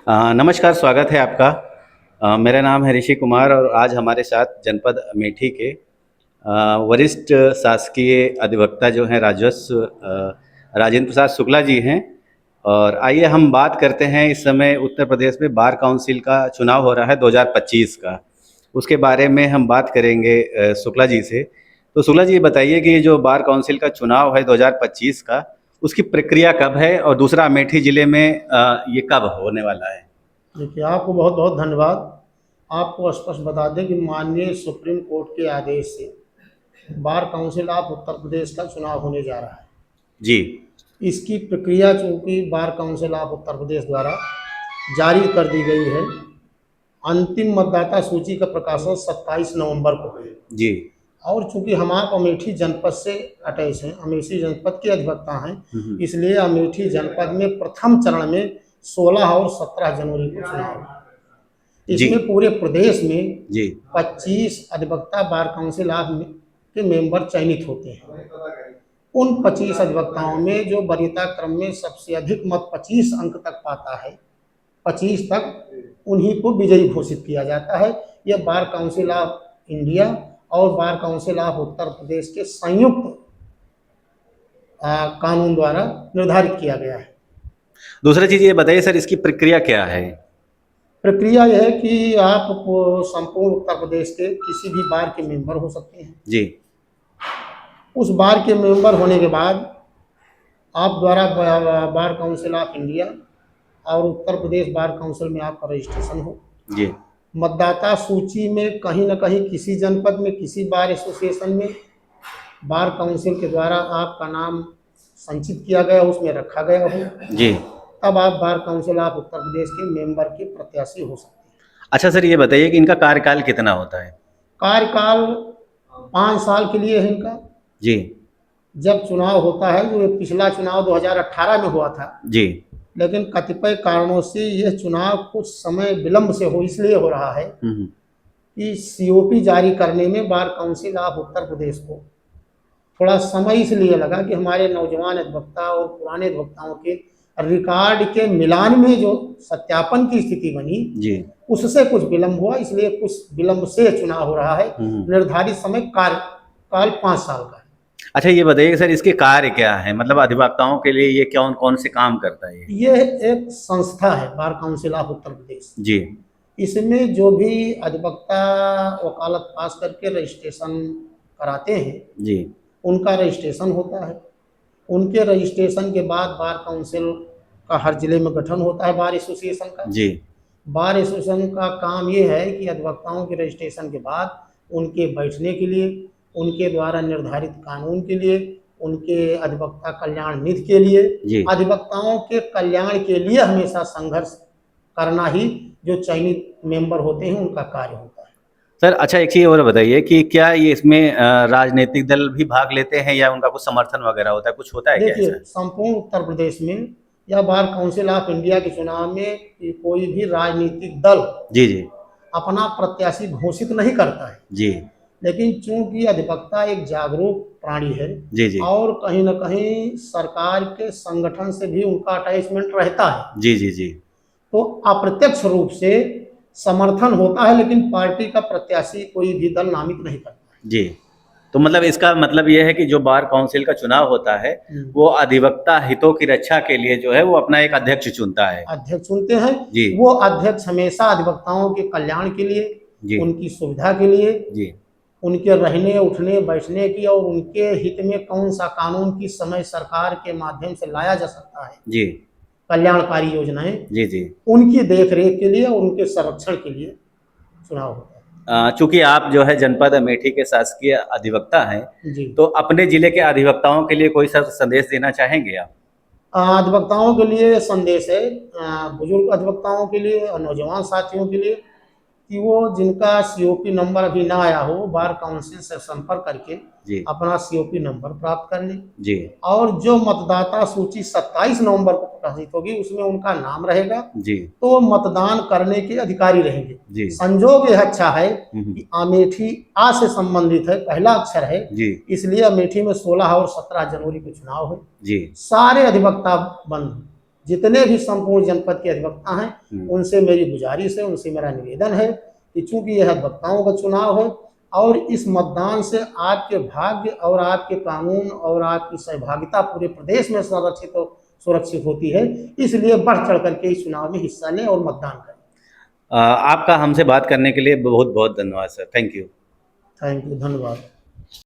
नमस्कार, स्वागत है आपका। मेरा नाम है ऋषि कुमार और आज हमारे साथ जनपद अमेठी के वरिष्ठ शासकीय अधिवक्ता जो हैं राजस्व राजेंद्र प्रसाद शुक्ला जी हैं। और आइए हम बात करते हैं, इस समय उत्तर प्रदेश में बार काउंसिल का चुनाव हो रहा है 2025 का। उसके बारे में हम बात करेंगे शुक्ला जी से। तो शुक्ला जी, बताइए कि ये जो बार काउंसिल का चुनाव है 2025 का, उसकी प्रक्रिया कब है और दूसरा अमेठी ज़िले में ये कब होने वाला है? देखिए, आपको बहुत बहुत धन्यवाद। आपको स्पष्ट बता दें कि माननीय सुप्रीम कोर्ट के आदेश से bar council of Uttar Pradesh का चुनाव होने जा रहा है। जी। इसकी प्रक्रिया चूँकि bar council of Uttar Pradesh द्वारा जारी कर दी गई है। अंतिम मतदाता सूची का प्रकाशन 27 नवंबर को है। जी। और चूँकि हम आप अमेठी जनपद से अटैच हैं, अमेठी जनपद के अधिवक्ता हैं, इसलिए अमेठी जनपद में प्रथम चरण में 16 और 17 जनवरी को चुनाव है। जी। इसमें पूरे प्रदेश में जी। 25 अधिवक्ता बार काउंसिल ऑफ के मेंबर चयनित होते हैं। उन 25 अधिवक्ताओं में जो वरीयता क्रम में सबसे अधिक मत 25 अंक तक पाता है, 25 तक उन्हीं को विजयी घोषित किया जाता है। यह बार काउंसिल ऑफ इंडिया और bar council of Uttar Pradesh के संयुक्त कानून द्वारा निर्धारित किया गया है। दूसरा चीज़ ये बताइए सर, इसकी प्रक्रिया क्या है? प्रक्रिया यह है कि आप संपूर्ण उत्तर प्रदेश के किसी भी बार के मेंबर हो सकते हैं। जी। उस बार के मेंबर होने के बाद आप द्वारा बार काउंसिल ऑफ इंडिया और उत्तर प्रदेश बार काउंसिल में आपका रजिस्ट्रेशन हो। जी। मतदाता सूची में कहीं न कहीं किसी जनपद में किसी बार एसोसिएशन में बार काउंसिल के द्वारा आपका नाम संचित किया गया, उसमें रखा गया हो, जी। तब आप bar council of Uttar Pradesh के मेंबर के प्रत्याशी हो सकते हैं। अच्छा सर, ये बताइए कि इनका कार्यकाल कितना होता है? कार्यकाल 5 साल के लिए है इनका। जी। जब चुनाव होता है, जो पिछला चुनाव 2018 में हुआ था, जी। लेकिन कतिपय कारणों से यह चुनाव कुछ समय विलंब से इसलिए हो रहा है कि सीओपी जारी करने में bar council of Uttar Pradesh को थोड़ा समय इसलिए लगा कि हमारे नौजवान अधिवक्ता और पुराने अधिवक्ताओं के रिकॉर्ड के मिलान में जो सत्यापन की स्थिति बनी, जी। उससे कुछ विलंब हुआ, इसलिए कुछ विलंब से चुनाव हो रहा है। निर्धारित समय कार्यकाल 5 साल का है। अच्छा, ये बताइए कि सर इसके कार्य क्या है, मतलब अधिवक्ताओं के लिए ये कौन कौन से काम करता है? ये एक संस्था है bar council of Uttar Pradesh. जी। इसमें जो भी अधिवक्ता वकालत पास करके रजिस्ट्रेशन कराते हैं, जी, उनका रजिस्ट्रेशन होता है। उनके रजिस्ट्रेशन के बाद बार काउंसिल का हर जिले में गठन होता है बार एसोसिएशन का। जी। बार एसोसिएशन का काम ये है कि अधिवक्ताओं के रजिस्ट्रेशन के बाद उनके बैठने के लिए, उनके द्वारा निर्धारित कानून के लिए, उनके अधिवक्ता कल्याण निधि के लिए, अधिवक्ताओं के कल्याण के लिए हमेशा संघर्ष करना ही जो चयनित मेंबर होते हैं उनका कार्य होता है। सर अच्छा, एक चीज़ और बताइए कि क्या ये इसमें राजनीतिक दल भी भाग लेते हैं या उनका कुछ समर्थन वगैरह होता है, कुछ होता है क्या देखिए, ऐसा? संपूर्ण उत्तर प्रदेश में या बार काउंसिल ऑफ इंडिया के चुनाव में कोई भी राजनीतिक दल जी। जी। अपना प्रत्याशी घोषित नहीं करता है। जी। लेकिन चूंकि अधिवक्ता एक जागरूक प्राणी है, जी। जी। और कहीं न कहीं सरकार के संगठन से भी उनका अटैचमेंट रहता है। जी। जी। जी। तो अप्रत्यक्ष रूप से समर्थन होता है, लेकिन पार्टी का प्रत्याशी कोई भी दल नामित नहीं करता है। जी। तो मतलब इसका मतलब ये है कि जो बार काउंसिल का चुनाव होता है, वो अधिवक्ता हितों की रक्षा के लिए जो है वो अपना एक अध्यक्ष चुनता है। अध्यक्ष चुनते हैं। जी। वो अध्यक्ष हमेशा अधिवक्ताओं के कल्याण के लिए, उनकी सुविधा के लिए, जी। उनके रहने, उठने, बैठने की और उनके हित में कौन सा कानून किस समय सरकार के माध्यम से लाया जा सकता है, जी, कल्याणकारी योजनाएं, जी। जी। उनकी देखरेख के लिए और उनके संरक्षण के लिए चुनाव होता है। चूंकि आप जो है जनपद अमेठी के शासकीय अधिवक्ता हैं, तो अपने जिले के अधिवक्ताओं के लिए कोई सा संदेश देना चाहेंगे आप? अधिवक्ताओं के लिए संदेश है, बुजुर्ग अधिवक्ताओं के लिए और नौजवान साथियों के लिए, कि वो जिनका सीओपी नंबर अभी ना आया हो, बार काउंसिल से संपर्क करके अपना सीओपी नंबर प्राप्त कर लें। जी। और जो मतदाता सूची 27 नवंबर को प्रकाशित होगी, उसमें उनका नाम रहेगा। जी। तो मतदान करने के अधिकारी रहेंगे। जी। संजोग यह अच्छा है कि अमेठी आ से संबंधित है, पहला अक्षर है। जी। इसलिए अमेठी में 16 और 17 जनवरी को चुनाव है। जी। सारे अधिवक्ता बंद, जितने भी संपूर्ण जनपद के अधिवक्ता हैं उनसे मेरी गुजारिश है, उनसे मेरा निवेदन है कि चूंकि यह अधिवक्ताओं का चुनाव है और इस मतदान से आपके भाग्य और आपके कानून और आपकी सहभागिता पूरे प्रदेश में सुरक्षित होती है, इसलिए बढ़ चढ़ करके इस चुनाव में हिस्सा लें और मतदान करें। आपका हमसे बात करने के लिए बहुत बहुत धन्यवाद sir. Thank you. Thank you, धन्यवाद।